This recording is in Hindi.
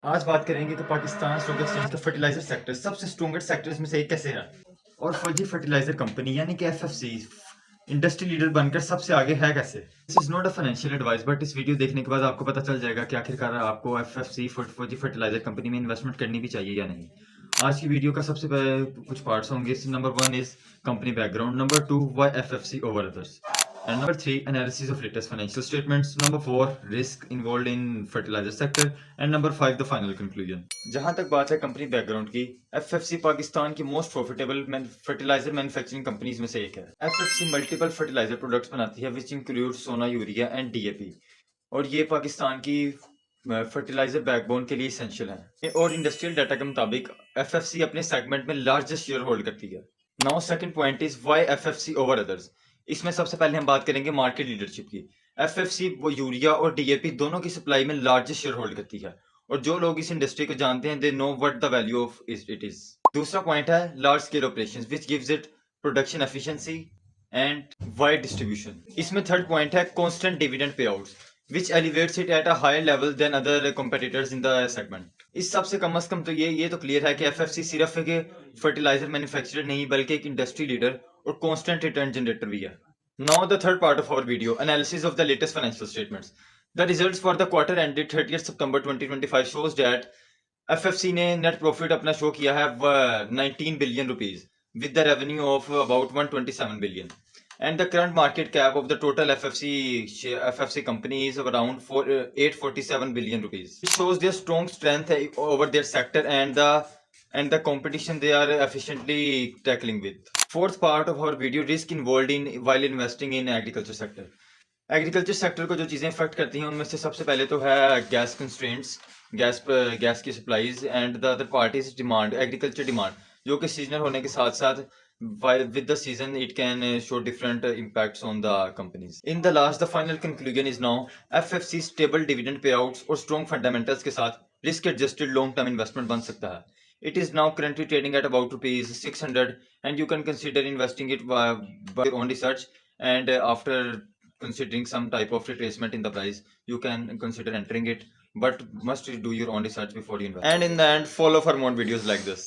आज बात करेंगे कि पाकिस्तान स्टॉक एक्सचेंज का फर्टिलाइजर सेक्टर सबसे स्ट्रॉन्गेस्ट सेक्टर्स में से एक कैसे है और फौजी फर्टिलाइजर कंपनी यानी कि एफएफसी इंडस्ट्री लीडर बनकर सबसे आगे है कैसे। This is not a financial advice but इस वीडियो देखने के बाद आपको पता चल जाएगा कि आखिरकार आपको एफएफसी फौजी फर्टिलाइजर कंपनी में इन्वेस्टमेंट करनी भी चाहिए या नहीं। आज की वीडियो का सबसे पहले कुछ पार्ट्स होंगे। Number 1 is company background, number 2 why FFC over others, and number 3 analysis of latest financial statements, number 4 risk involved in fertilizer sector, and number 5 the final conclusion। जहां तक बात है कंपनी बैकग्राउंड की, एफएफसी पाकिस्तान की most profitable fertiliser manufacturing companies में से एक है। एफएफसी मल्टीपल फर्टिलाइजर प्रोडक्ट्स बनाती है विच इंक्लूड सोना, यूरिया एंड डीएपी, और ये पाकिस्तान की फर्टिलाइजर बैकबोन के लिए इसेंशियल है। और इंडस्ट्रियल डाटा के मुताबिक एफएफसी अपने सेगमेंट में लार्जेस्ट शेयर होल्ड करती है। Now second point is why FFC over others. इसमें सबसे पहले हम बात करेंगे मार्केट लीडरशिप की। एफएफसी वो यूरिया और डीएपी दोनों की सप्लाई में लार्जेस्ट शेयर होल्ड करती है, और जो लोग इस इंडस्ट्री को जानते हैं they know what the value of it is. दूसरा पॉइंट है large scale operations which gives it production efficiency and wide distribution. इसमें थर्ड पॉइंट है constant dividend pay outs which elevates it at a higher level than other competitors in the segment। इस सबसे कम से कम तो ये तो क्लियर है कि एफएफसी सिर्फ एक फर्टिलाइजर मैन्युफैक्चरर नहीं बल्कि एक इंडस्ट्री लीडर और कांस्टेंट रिटर्न जनरेटर भी है। Now the third part of our video analysis of the latest financial statements. The results for the quarter ended 30 September 2025 shows that FFC ने नेट प्रॉफिट अपना शो किया है 19 billion rupees with the revenue of about 127 billion, and the current market cap of the total FFC company is around 847 billion rupees. It shows their strong strength over their sector and the competition they are efficiently tackling with. Fourth part of our video, risk involved in while investing in agriculture sector। Agriculture sector को जो चीज़ें इफेक्ट करती हैं उनमें से सबसे पहले तो है गैस कंस्ट्रेंट्स, गैस की supplies, and the other part is demand, agriculture demand, जो कि सीजनल होने के साथ साथ with the season it can show different impacts on the companies। in the last the final conclusion is now FFC stable dividend payouts और strong fundamentals के साथ risk adjusted long term investment बन सकता है। it is now currently trading at about rupees 600 and you can consider investing it by your own research, and after considering some type of retracement in the price you can consider entering it, but must do your own research before you invest, and in the end follow for more videos like this।